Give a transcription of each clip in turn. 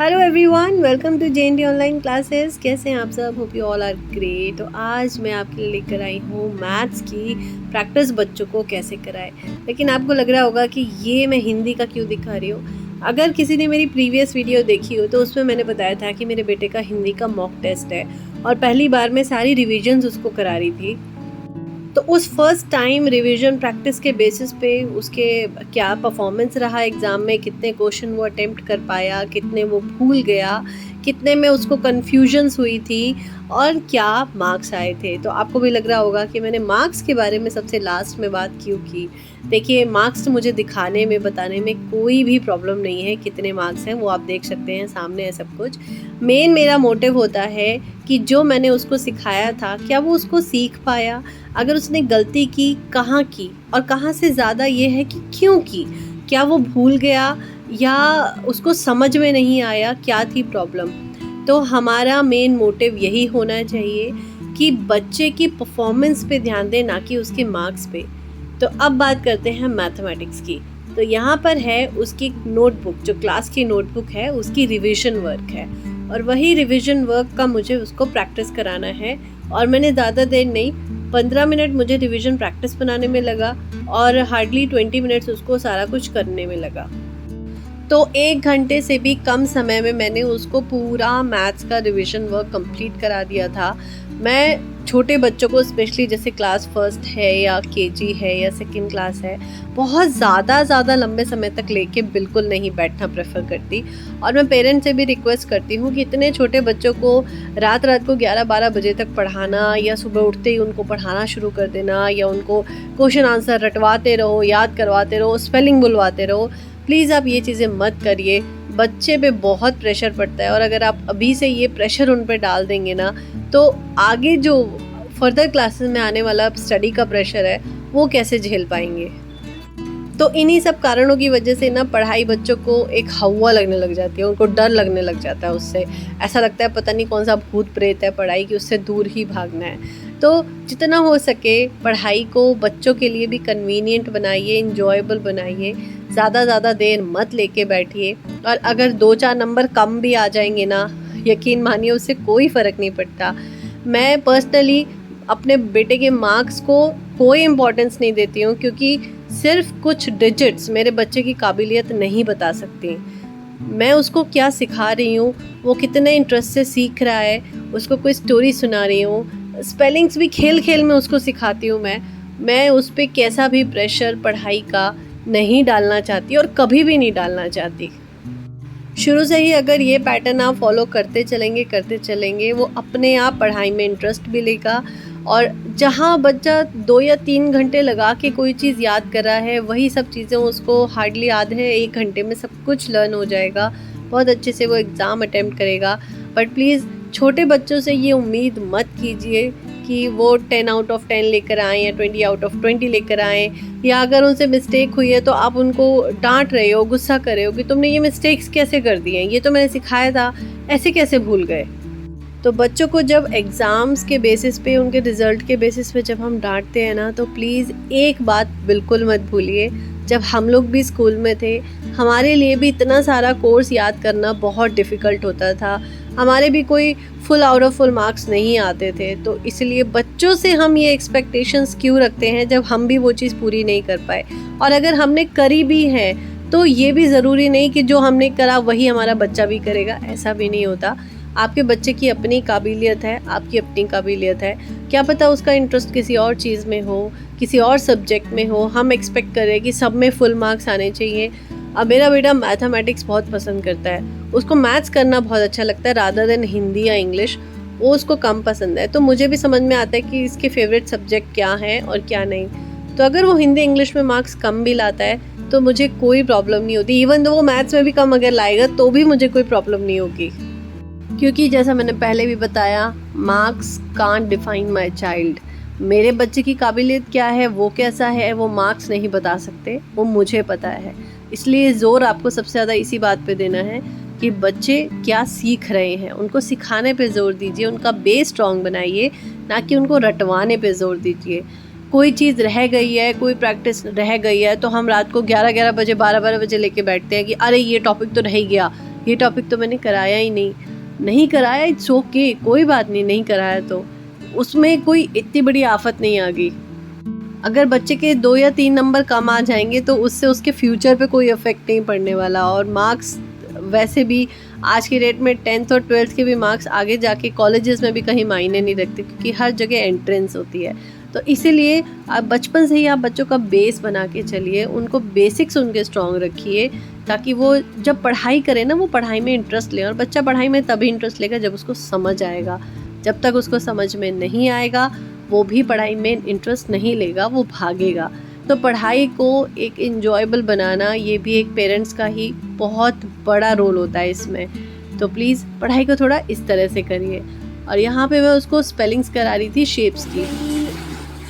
Hello everyone, welcome to JND online classes. कैसे हैं आप सब? Hope you all are great. तो आज मैं आपके लिए लेकर आई हूँ मैथ्स की प्रैक्टिस बच्चों को कैसे कराए। लेकिन आपको लग रहा होगा कि ये मैं हिंदी का क्यों दिखा रही हूँ। अगर किसी ने मेरी प्रीवियस वीडियो देखी हो तो उसमें मैंने बताया था कि मेरे बेटे का हिंदी का मॉक टेस्ट है और पहली बार मैं सारी रिविजन्स उसको करा रही थी। तो उस फर्स्ट टाइम रिवीजन प्रैक्टिस के बेसिस पे उसके क्या परफॉर्मेंस रहा एग्ज़ाम में, कितने क्वेश्चन वो अटेम्प्ट कर पाया, कितने वो भूल गया, कितने में उसको कन्फ्यूजन्स हुई थी और क्या मार्क्स आए थे। तो आपको भी लग रहा होगा कि मैंने मार्क्स के बारे में सबसे लास्ट में बात क्यों की। देखिए, मार्क्स मुझे दिखाने में, बताने में कोई भी प्रॉब्लम नहीं है। कितने मार्क्स हैं वो आप देख सकते हैं, सामने है सब कुछ। मेन मेरा मोटिव होता है कि जो मैंने उसको सिखाया था क्या वो उसको सीख पाया, अगर उसने गलती की कहाँ की, और कहाँ से ज़्यादा ये है कि क्यों की, क्या वो भूल गया या उसको समझ में नहीं आया, क्या थी प्रॉब्लम। तो हमारा मेन मोटिव यही होना चाहिए कि बच्चे की परफॉर्मेंस पे ध्यान दें, ना कि उसके मार्क्स पे। तो अब बात करते हैं मैथमेटिक्स की। तो यहाँ पर है उसकी नोटबुक, जो क्लास की नोटबुक है उसकी रिवीजन वर्क है, और वही रिवीजन वर्क का मुझे उसको प्रैक्टिस कराना है। और मैंने ज़्यादा देर नहीं, 15 मिनट मुझे रिवीजन प्रैक्टिस बनाने में लगा और हार्डली 20 मिनट्स उसको सारा कुछ करने में लगा। तो 1 घंटे से भी कम समय में मैंने उसको पूरा मैथ्स का रिवीजन वर्क कंप्लीट करा दिया था। मैं छोटे बच्चों को, स्पेशली जैसे क्लास फर्स्ट है या केजी है या सेकंड क्लास है, बहुत ज़्यादा लंबे समय तक लेके बिल्कुल नहीं बैठना प्रेफर करती। और मैं पेरेंट्स से भी रिक्वेस्ट करती हूँ कि इतने छोटे बच्चों को रात को 11-12 बजे तक पढ़ाना, या सुबह उठते ही उनको पढ़ाना शुरू कर देना, या उनको क्वेश्चन आंसर रटवाते रहो, याद करवाते रहो, स्पेलिंग बुलवाते रहो। प्लीज़ आप ये चीज़ें मत करिए। बच्चे पे बहुत प्रेशर पड़ता है, और अगर आप अभी से ये प्रेशर उन पे डाल देंगे ना, तो आगे जो फर्दर क्लासेस में आने वाला स्टडी का प्रेशर है वो कैसे झेल पाएंगे। तो इन्हीं सब कारणों की वजह से ना पढ़ाई बच्चों को एक हवा लगने लग जाती है, उनको डर लगने लग जाता है उससे। ऐसा लगता है पता नहीं कौन सा भूत प्रेत है पढ़ाई की, उससे दूर ही भागना है। तो जितना हो सके पढ़ाई को बच्चों के लिए भी कन्वीनियंट बनाइए, इंजॉयबल बनाइए। ज़्यादा देर मत लेके बैठिए, और अगर 2-4 नंबर कम भी आ जाएंगे ना, यकीन मानिए उससे कोई फ़र्क नहीं पड़ता। मैं पर्सनली अपने बेटे के मार्क्स को कोई इम्पोर्टेंस नहीं देती हूँ, क्योंकि सिर्फ कुछ डिजिट्स मेरे बच्चे की काबिलियत नहीं बता सकती। मैं उसको क्या सिखा रही हूँ, वो कितने इंटरेस्ट से सीख रहा है, उसको कोई स्टोरी सुना रही हूँ, स्पेलिंग्स भी खेल खेल में उसको सिखाती हूँ। मैं उस पर कैसा भी प्रेशर पढ़ाई का नहीं डालना चाहती, और कभी भी नहीं डालना चाहती। शुरू से ही अगर ये पैटर्न आप फॉलो करते चलेंगे, वो अपने आप पढ़ाई में इंटरेस्ट भी लेगा। और जहाँ बच्चा 2 या 3 घंटे लगा के कोई चीज़ याद कर रहा है, वही सब चीज़ें उसको हार्डली आधे 1 घंटे में सब कुछ लर्न हो जाएगा। बहुत अच्छे से वो एग्ज़ाम अटेम्प्ट करेगा। बट प्लीज़ छोटे बच्चों से ये उम्मीद मत कीजिए कि वो 10 आउट ऑफ 10 लेकर आएँ या 20 आउट ऑफ 20 लेकर आएँ। या अगर उनसे मिस्टेक हुई है तो आप उनको डांट रहे हो, गुस्सा कर रहे हो कि तुमने ये मिस्टेक्स कैसे कर दी हैं, ये तो मैंने सिखाया था, ऐसे कैसे भूल गए। तो बच्चों को जब एग्ज़ाम्स के बेसिस पे, उनके रिज़ल्ट के बेसिस पे जब हम डांटते हैं ना, तो प्लीज़ एक बात बिल्कुल मत भूलिए, जब हम लोग भी स्कूल में थे, हमारे लिए भी इतना सारा कोर्स याद करना बहुत डिफ़िकल्ट होता था। हमारे भी कोई full out of full marks नहीं आते थे। तो इसलिए बच्चों से हम ये एक्सपेक्टेशंस क्यों रखते हैं जब हम भी वो चीज़ पूरी नहीं कर पाए। और अगर हमने करी भी है तो ये भी ज़रूरी नहीं कि जो हमने करा वही हमारा बच्चा भी करेगा, ऐसा भी नहीं होता। आपके बच्चे की अपनी काबिलियत है, आपकी अपनी काबिलियत है। क्या पता उसका इंटरेस्ट किसी और चीज़ में हो, किसी और सब्जेक्ट में हो। हम एक्सपेक्ट करें कि सब में फुल मार्क्स आने चाहिए। अब मेरा बेटा मैथमेटिक्स बहुत पसंद करता है, उसको मैथ्स करना बहुत अच्छा लगता है रादर देन हिंदी या इंग्लिश। वो उसको कम पसंद है। तो मुझे भी समझ में आता है कि इसके फेवरेट सब्जेक्ट क्या हैं और क्या नहीं। तो अगर वो हिंदी इंग्लिश में मार्क्स कम भी लाता है तो मुझे कोई प्रॉब्लम नहीं होती। इवन तो वो मैथ्स में भी कम अगर लाएगा तो भी मुझे कोई प्रॉब्लम नहीं होगी, क्योंकि जैसा मैंने पहले भी बताया, marks can't define my child. मेरे बच्चे की काबिलियत क्या है, वो कैसा है, वो मार्क्स नहीं बता सकते, वो मुझे पता है। इसलिए ज़ोर आपको सबसे ज़्यादा इसी बात पे देना है कि बच्चे क्या सीख रहे हैं, उनको सिखाने पे ज़ोर दीजिए, उनका बेस स्ट्रॉन्ग बनाइए, ना कि उनको रटवाने पे ज़ोर दीजिए। कोई चीज़ रह गई है, कोई प्रैक्टिस रह गई है, तो हम रात को 11-11 बजे, 12-12 बजे लेके बैठते हैं कि अरे ये टॉपिक तो रह ही गया, ये टॉपिक तो मैंने कराया ही नहीं कराया, इट्स ओके, कोई बात नहीं, नहीं कराया तो उसमें कोई इतनी बड़ी आफत नहीं आ गई। अगर बच्चे के 2 या 3 नंबर कम आ जाएंगे तो उससे उसके फ्यूचर पे कोई इफ़ेक्ट नहीं पड़ने वाला। और मार्क्स वैसे भी आज के डेट में 10th और 12th के भी मार्क्स आगे जाके कॉलेजेस में भी कहीं मायने नहीं रखते, क्योंकि हर जगह एंट्रेंस होती है। तो इसीलिए आप बचपन से ही आप बच्चों का बेस बना के चलिए, उनको बेसिक्स उनके स्ट्रॉन्ग रखिए, ताकि वो जब पढ़ाई करें ना वो पढ़ाई में इंटरेस्ट लें। और बच्चा पढ़ाई में तभी इंटरेस्ट लेगा जब उसको समझ आएगा। जब तक उसको समझ में नहीं आएगा वो भी पढ़ाई में इंटरेस्ट नहीं लेगा, वो भागेगा। तो पढ़ाई को एक इंजॉयबल बनाना ये भी एक पेरेंट्स का ही बहुत बड़ा रोल होता है इसमें। तो प्लीज़ पढ़ाई को थोड़ा इस तरह से करिए। और यहाँ पे मैं उसको स्पेलिंग्स करा रही थी शेप्स की।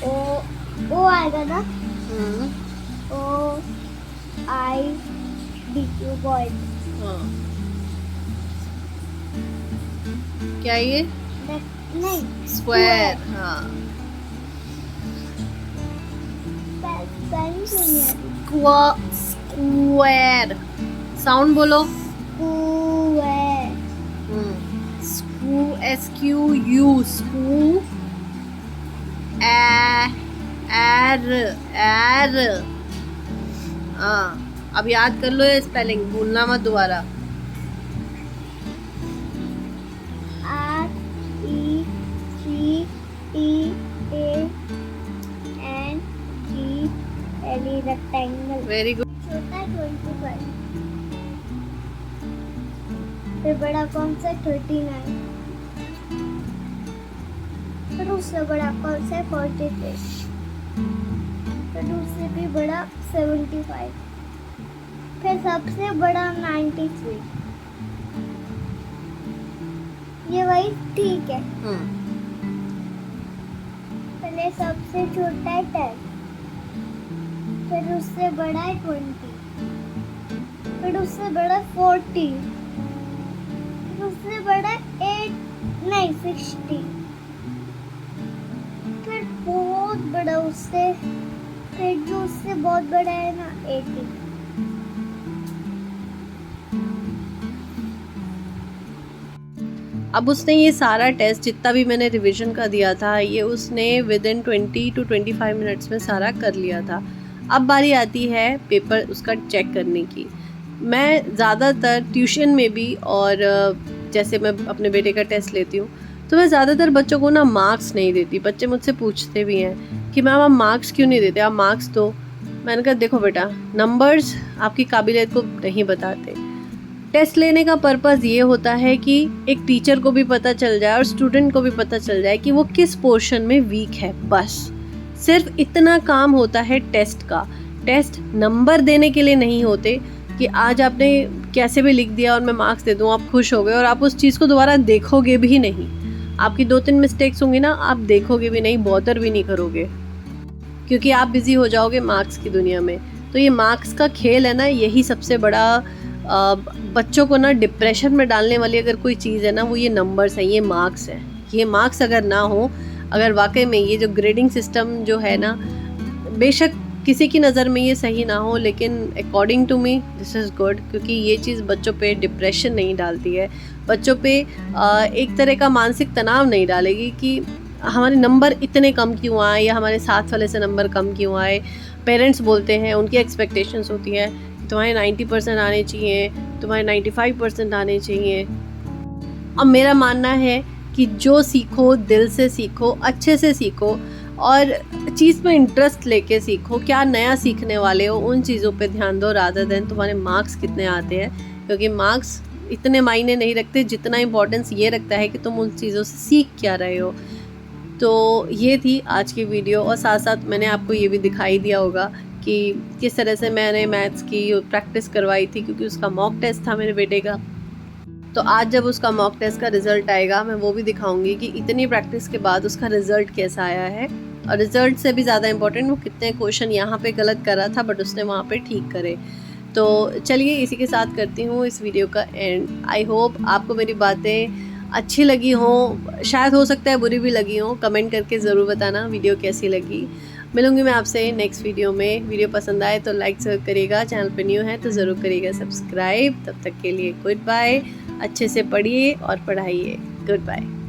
ओ आएगा ना, ओ आई डी क्यू बॉयड। हाँ, क्या ये? नहीं, स्क्वायर। हाँ, स्क्वायर। साउंड बोलो। Screw, SQU, screw. एर। हाँ, अब याद कर लो ये स्पेलिंग, भूलना मत दोबारा। रेक्टेंगल। Very good. छोटा 25, फिर बड़ा कौन सा 39, फिर उससे बड़ा कौन सा 43, फिर उससे भी बड़ा 75, फिर सबसे बड़ा 93। ये वही ठीक है। पहले सबसे छोटा है 10, फिर उससे बड़ा है 20, फिर उससे बड़ा 40, फिर उससे बड़ा 60, फिर बहुत बड़ा उससे, फिर जो उससे बहुत बड़ा है ना 80। अब उसने ये सारा टेस्ट जितना भी मैंने रिवीजन का दिया था ये उसने विद इन 20 to 25 मिनट्स में सारा कर लिया था। अब बारी आती है पेपर उसका चेक करने की। मैं ज़्यादातर ट्यूशन में भी और जैसे मैं अपने बेटे का टेस्ट लेती हूँ तो मैं ज़्यादातर बच्चों को ना मार्क्स नहीं देती। बच्चे मुझसे पूछते भी हैं कि मैम आप मार्क्स क्यों नहीं देते, आप मार्क्स दो। मैंने कहा देखो बेटा, नंबर्स आपकी काबिलियत को नहीं बताते। टेस्ट लेने का पर्पज़ ये होता है कि एक टीचर को भी पता चल जाए और स्टूडेंट को भी पता चल जाए कि वो किस पोर्शन में वीक है। बस सिर्फ इतना काम होता है टेस्ट का। टेस्ट नंबर देने के लिए नहीं होते कि आज आपने कैसे भी लिख दिया और मैं मार्क्स दे दूँ, आप खुश हो गए और आप उस चीज़ को दोबारा देखोगे भी नहीं। आपकी 2-3 मिस्टेक्स होंगी ना, आप देखोगे भी नहीं, बॉदर भी नहीं करोगे, क्योंकि आप बिजी हो जाओगे मार्क्स की दुनिया में। तो ये मार्क्स का खेल है ना, यही सबसे बड़ा बच्चों को ना डिप्रेशन में डालने वाली अगर कोई चीज़ है ना वो ये नंबर्स हैं, ये मार्क्स हैं। ये मार्क्स अगर ना हो, अगर वाकई में ये जो ग्रेडिंग सिस्टम जो है ना, बेशक किसी की नज़र में ये सही ना हो, लेकिन according to me this is good, क्योंकि ये चीज़ बच्चों पे डिप्रेशन नहीं डालती है, बच्चों पे एक तरह का मानसिक तनाव नहीं डालेगी कि हमारे नंबर इतने कम क्यों आए या हमारे साथ वाले से नंबर कम क्यों आए। पेरेंट्स बोलते हैं, उनकी एक्सपेक्टेशंस होती हैं तुम्हारे 90% आने चाहिए, तुम्हारे 95% आने चाहिए। अब मेरा मानना है कि जो सीखो दिल से सीखो, अच्छे से सीखो और चीज़ में इंटरेस्ट लेके सीखो। क्या नया सीखने वाले हो उन चीज़ों पे ध्यान दो रादर देन तुम्हारे मार्क्स कितने आते हैं, क्योंकि मार्क्स इतने मायने नहीं रखते जितना इम्पोर्टेंस ये रखता है कि तुम उन चीज़ों से सीख क्या रहे हो। तो ये थी आज की वीडियो, और साथ साथ मैंने आपको ये भी दिखाई दिया होगा कि किस तरह से मैंने मैथ्स की प्रैक्टिस करवाई थी, क्योंकि उसका मॉक टेस्ट था मेरे बेटे का। तो आज जब उसका मॉक टेस्ट का रिज़ल्ट आएगा मैं वो भी दिखाऊंगी कि इतनी प्रैक्टिस के बाद उसका रिज़ल्ट कैसा आया है, और रिज़ल्ट से भी ज़्यादा इम्पोर्टेंट वो कितने क्वेश्चन यहाँ पे गलत करा था बट उसने वहाँ पे ठीक करे। तो चलिए इसी के साथ करती हूँ इस वीडियो का एंड। आई होप आपको मेरी बातें अच्छी लगी हों, शायद हो सकता है बुरी भी लगी हों। कमेंट करके ज़रूर बताना वीडियो कैसी लगी। मिलूंगी मैं आपसे नेक्स्ट वीडियो में। वीडियो पसंद आए तो लाइक ज़रूर करिएगा, चैनल पर न्यू है तो ज़रूर करिएगा सब्सक्राइब। तब तक के लिए गुड बाय। अच्छे से पढ़िए और पढ़ाइए। Good bye.